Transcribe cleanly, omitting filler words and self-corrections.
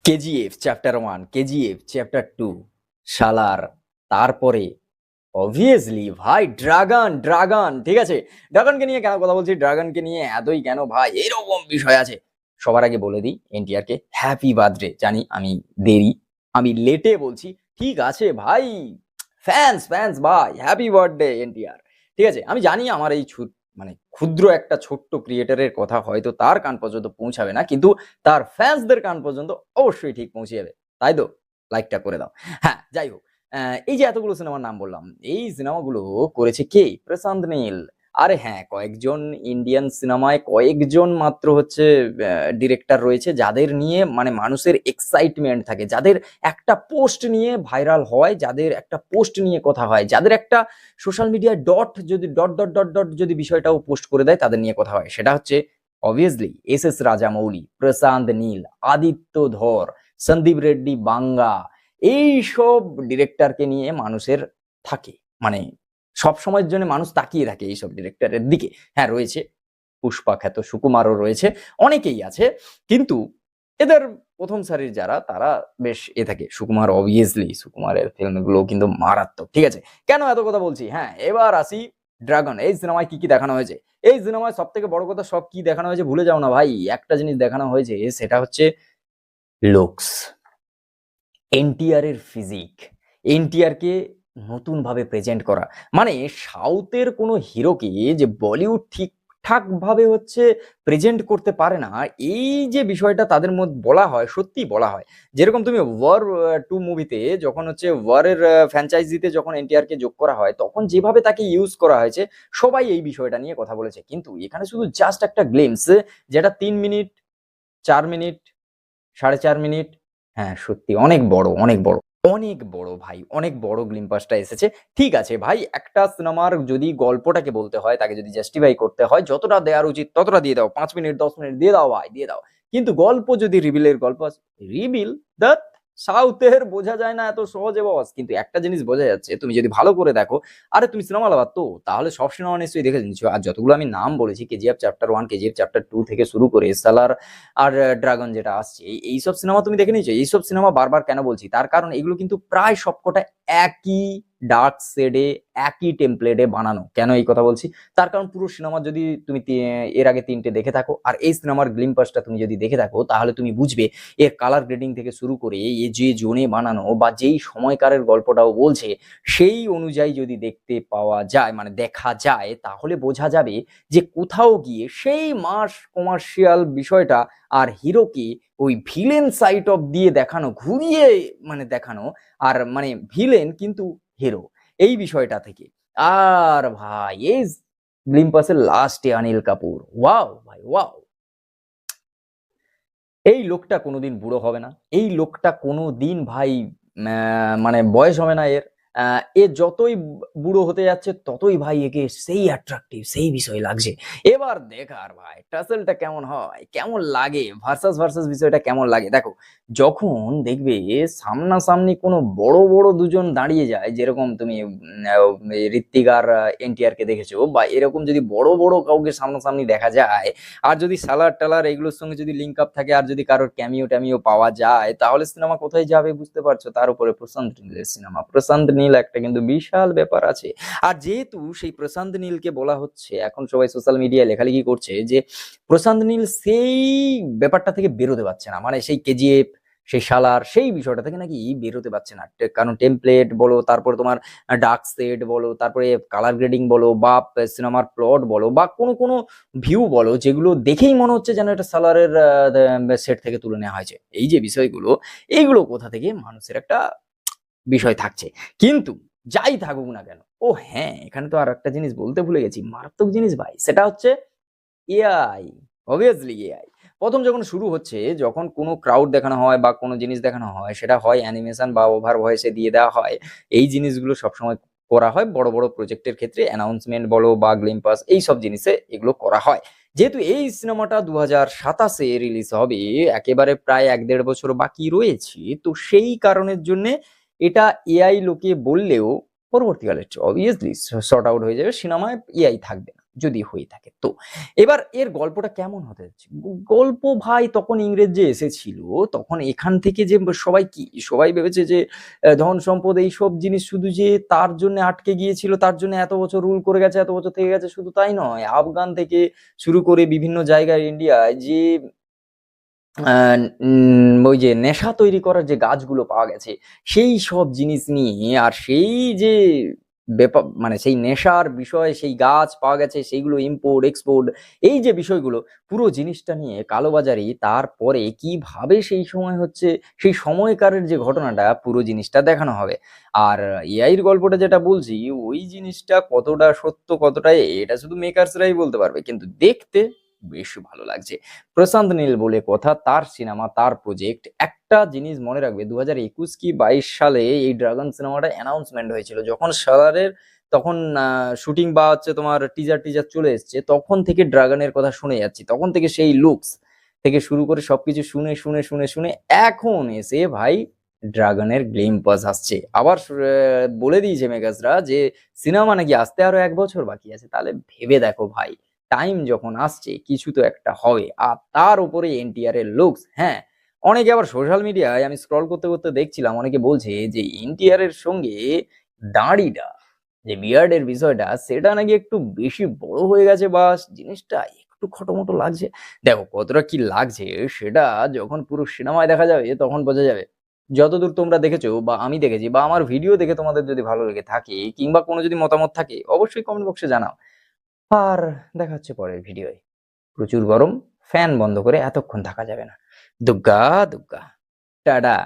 KGF chapter 1, KGF chapter 2, শালার তারপরে obviously ভাই ড্রাগন ড্রাগন ঠিক আছে। ড্রাগনকে নিয়ে কেন কথা বলছি, ড্রাগনকে নিয়ে এতই কেন ভাই, এরকম বিষয় আছে। সবার আগে বলে দিই এনটিআর কে হ্যাপি বার্থডে। জানি আমি দেরি, আমি লেটে বলছি, ঠিক আছে ভাই। ফ্যান্স ফ্যান্স ভাই, হ্যাপি বার্থডে এনটিআর। ঠিক আছে, আমি জানি আমার এই মানে ক্ষুদ্র একটা ছোট্ট ক্রিয়েটারের কথা হয়তো তার কান পর্যন্ত পৌঁছাবে না, কিন্তু তার ফ্যান্সদের কান পর্যন্ত অবশ্যই ঠিক পৌঁছে যাবে, তাই তো? লাইকটা করে দাও। হ্যাঁ, যাই হোক, এই যে এতগুলো সিনেমার নাম বললাম, এই সিনেমাগুলো করেছে কে? প্রশান্ত নীল। আরে হ্যাঁ, কয়েকজন ইন্ডিয়ান সিনেমায় কয়েকজন মাত্র হচ্ছে ডিরেক্টর রয়েছে যাদের নিয়ে মানে মানুষের এক্সাইটমেন্ট থাকে, যাদের একটা পোস্ট নিয়ে ভাইরাল হয়, যাদের একটা পোস্ট নিয়ে কথা হয়, যাদের একটা সোশ্যাল মিডিয়ায় ডট ডট ডট ডট যদি বিষয়টাও পোস্ট করে দেয়, তাদের নিয়ে কথা হয়। সেটা হচ্ছে অবভিয়াসলি এস রাজামৌলি, প্রশান্ত নীল, আদিত্য ধর, সন্দীপ রেড্ডি বাঙ্গা। এইসব ডিরেক্টরকে নিয়ে মানুষের থাকে মানে সব সময়ের জন্য মানুষ তাকিয়ে থাকে এইসব ডিরেক্টরের দিকে। হ্যাঁ, রয়েছে পুষ্পা খ্যাত সুকুমারও রয়েছে, অনেকেই আছে, কিন্তু এদের প্রথম সারির যারা, তারা বেশ থাকে। সুকুমার অবভিয়াসলি, সুকুমারের ফিল্মগুলো কিন্তু মারাত্মক। ঠিক আছে, কেন এত কথা বলছি? হ্যাঁ, এবার আসি ড্রাগন। এই সিনেমায় কি কি দেখানো হয়েছে? এই সিনেমায় সব থেকে বড় কথা, সব কি দেখানো হয়েছে ভুলে যাও না ভাই। একটা জিনিস দেখানো হয়েছে, সেটা হচ্ছে লুকস, এনটিআর এর ফিজিক, এনটিআর কে নতুন ভাবে প্রেজেন্ট করা। মানে সাউথের কোনো হিরোকে যে বলিউড ঠিকঠাক ভাবে হচ্ছে প্রেজেন্ট করতে পারে না, এই যে বিষয়টা তাদের মধ্যে বলা হয়, সত্যি বলা হয়। যেরকম তুমি ওয়ার 2 মুভিতে যখন হচ্ছে ওয়ারের ফ্র্যাঞ্চাইজিতে যখন এনটিআর কে যোগ করা হয়, তখন যেভাবে তাকে ইউজ করা হয়েছে, সবাই এই বিষয়টা নিয়ে কথা বলেছে। কিন্তু এখানে শুধু জাস্ট একটা গ্লিমস, যেটা 3 মিনিট, 4 মিনিট, 4.5 মিনিট। হ্যাঁ, সত্যি অনেক বড়, অনেক বড়, অনেক বড় ভাই, অনেক বড় গ্লিম্পাসটা এসেছে। ঠিক আছে ভাই, একটা সিনেমার যদি গল্পটাকে বলতে হয়, তাকে যদি জাস্টিফাই করতে হয়, যতটা দেওয়ার উচিত ততটা দিয়ে দাও, 5 মিনিট 10 মিনিট দিয়ে দাও ভাই, দিয়ে দাও। কিন্তু গল্প যদি রিবিলের গল্প, রিবিল দ্যাট সাউথের বোঝা যায় না এত সহজে বস। কিন্তু একটা জিনিস বোঝা যাচ্ছে, তুমি যদি ভালো করে দেখো, আরে তুমি সিনেমা লাভার তো, তাহলে সব সিনেমা নিশ্চয়ই দেখে নিচ্ছ। আর যতগুলো আমি নাম বলেছি, কেজিএফ চ্যাপ্টার 1, কেজিএফ চ্যাপ্টার 2 থেকে শুরু করে সালার আর ড্রাগন যেটা আসছে, এইসব সিনেমা তুমি দেখে নিয়েছো। এইসব সিনেমা বারবার কেন বলছি, তার কারণ এগুলো কিন্তু প্রায় সবকটা একই ডার্ক শেডে, একই টেমপ্লেটে বানানো। কেন এই কথা বলছি, তার কারণ পুরো সিনেমা যদি তুমি এর আগে 3টে দেখে থাকো, আর এই সিনেমার গ্লিম্পাসটা তুমি যদি দেখে থাকো, তাহলে তুমি বুঝবে এর কালার গ্রেডিং থেকে শুরু করে এই যে জোনে বানানো বা যেই সময়কারের গল্পটাও বলছে, সেই অনুযায়ী যদি দেখতে পাওয়া যায়, মানে দেখা যায়, তাহলে বোঝা যাবে যে কোথাও গিয়ে সেই মাস কমার্শিয়াল বিষয়টা আর হিরোকে ওই ভিলেন সাইড অফ দিয়ে দেখানো, ঘুরিয়ে মানে দেখানো, আর মানে ভিলেন কিন্তু হিরো, এই বিষয়টা থেকে। আর ভাই এই গ্লিম্পাসের লাস্টে অনিল কাপুর, ওয়াও ভাই ওয়াও। এই লোকটা কোনোদিন বুড়ো হবে না, এই লোকটা কোনোদিন ভাই মানে বয়স হবে না এর। এ যতই বুড়ো হতে যাচ্ছে, ততই ভাই একে সেই অ্যাট্রাকটিভ, সেই বিষয় লাগছে। এবার দেখার ভাই টাসেলটা কেমন হয়, কেমন লাগে, ভার্সাস ভার্সাস বিষয়টা কেমন লাগে। দেখো, যখন দেখবে সামনাসামনি কোনো বড় বড় দুজন দাঁড়িয়ে যায়, যেরকম তুমি ঋত্বিক আর এনটিআর কে দেখেছো, বা এরকম যদি বড় বড় কাউকে সামনাসামনি দেখা যায়, আর যদি সালার টালার এগুলোর সঙ্গে যদি লিঙ্ক আপ থাকে, আর যদি কারোর ক্যামিও ট্যামিও পাওয়া যায়, তাহলে সিনেমা কোথায় যাবে বুঝতে পারছো। তার উপরে প্রশান্ত নীলের সিনেমা, প্রশান্ত নীল একটা কিন্তু বিশাল ব্যাপার আছে। আর যেহেতু সেই প্রশান্ত নীলকে বলা হচ্ছে, এখন সবাই সোশ্যাল মিডিয়ায় লেখালেখি করছে যে প্রশান্ত নীল সেই ব্যাপারটা থেকে বেরোতে পারছে না, মানে সেই কেজিএফ, সেই শালার, সেই বিষয়টা থেকে নাকি বেরোতে পারছে না। কারণ টেমপ্লেট বলো, তারপরে তোমার ডার্ক সেট বলো, তারপরে কালার গ্রেডিং বলো, বা সিনেমার প্লট বলো, বা কোনো কোনো ভিউ বলো, যেগুলো দেখেই মনে হচ্ছে যেন এটা সালারের সেট থেকে তুলে নেওয়া হয়েছে। এই যে বিষয়গুলো, এইগুলো কোথা থেকে মানুষের একটা বিষয় থাকছে। কিন্তু যাই থাকুক না কেন, ও হ্যাঁ, এখানে তো আর একটা জিনিস বলতে ভুলে গেছি, মারাত্মক জিনিস ভাই, সেটা হচ্ছে এআই। অবভিয়াসলি এআই প্রথম যখন শুরু হচ্ছে, যখন কোনো ক্রাউড দেখানো হয় বা কোনো জিনিস দেখানো হয়, সেটা হয় অ্যানিমেশন বা ওভার ভয়েসে দিয়ে দেওয়া হয়। এই জিনিসগুলো সবসময় করা হয় বড় বড় প্রজেক্টের ক্ষেত্রে, অ্যানাউন্সমেন্ট বলো বা গ্লিম্পাস, এই সব জিনিসে এগুলো করা হয়। যেহেতু এই সিনেমাটা 2027-এ রিলিজ হবে, একেবারে প্রায় 1-1.5 বছর বাকি রয়েছে, তো সেই কারণের জন্য এটা এআই লোকে বললেও পরবর্তীকালে অবভিয়াসলি শর্ট আউট হয়ে যাবে, সিনেমায় এআই থাকবে না। যদি হয়ে থাকে তো। এবার এর গল্পটা কেমন হতে যাচ্ছে? গল্প ভাই, তখন ইংরেজ যে এসেছিল, তখন এখান থেকে যে সবাই ভেবেছে যে ধন সম্পদ এইসব জিনিস শুধু যে তার জন্য আটকে গিয়েছিল, তার জন্য এত বছর রুল করে গেছে, এত বছর থেকে গেছে, শুধু তাই নয়, আফগান থেকে শুরু করে বিভিন্ন জায়গায় ইন্ডিয়ায় যে ওই যে নেশা তৈরি করার যে গাছগুলো পাওয়া গেছে, সেই সব জিনিস নিয়ে, আর সেই যে ব্যাপার, মানে সেই নেশার বিষয়, সেই গাছ পাওয়া গেছে, সেইগুলো ইম্পোর্ট এক্সপোর্ট, এই যে বিষয়গুলো, পুরো জিনিসটা নিয়ে কালোবাজারি, তারপরে কিভাবে সেই সময় হচ্ছে, সেই সময়কারের যে ঘটনাটা, পুরো জিনিসটা দেখানো হবে। আর এআইর গল্পটা যেটা বলছি, ওই জিনিসটা কতটা সত্য, কতটা এটা শুধু মেকার্সরাই বলতে পারবে, কিন্তু দেখতে বেশ ভালো লাগছে। প্রশান্ত নীল বলে কথা, তার সিনেমা, তার প্রজেক্ট। একটা জিনিস মনে রাখবে, 2021 কি 22 সালে এই ড্রাগন সিনেমাটা অ্যানাউন্সমেন্ট হয়েছিল, যখন সালারের তখন শুটিং বা হচ্ছে তোমার টিজার টিজার চলে এসছে, তখন থেকে ড্রাগনের কথা শুনে যাচ্ছি, তখন থেকে সেই লুকস থেকে শুরু করে সবকিছু শুনে শুনে শুনে শুনে এখন এসে ভাই ড্রাগনের গ্লিম্পাস আসছে। আবার বলে দিয়েছে মেগাসরা যে সিনেমা নাকি আসতে আরো 1 বছর বাকি আছে। তাহলে ভেবে দেখো ভাই, টাইম যখন আসছে, কিছু তো একটা হবে। আর তার উপরে এনটিআর এর লুকস। হ্যাঁ, অনেকে আবার সোশ্যাল মিডিয়ায় আমি স্ক্রল করতে করতে দেখছিলাম, অনেকে বলছে যে এনটিআর এর সঙ্গে দাড়িটা, যে বিয়ার্ড এর বিষয়টা, সেটা নাকি একটু বেশি বড় হয়ে গেছে, বা জিনিসটা একটু খটোমটো লাগছে। দেখো কতটা কি লাগছে সেটা যখন পুরো সিনেমায় দেখা যাবে তখন বোঝা যাবে। যতদূর তোমরা দেখেছো বা আমি দেখেছি বা আমার ভিডিও দেখে তোমাদের যদি ভালো লেগে থাকে, কিংবা কোনো যদি মতামত থাকে, অবশ্যই কমেন্ট বক্সে জানাও। আর দেখা হচ্ছে পরের ভিডিওয়। প্রচুর গরম, ফ্যান বন্ধ করে এতক্ষণ থাকা যাবে না। দুগ্গা দুগ্গা, টাটা।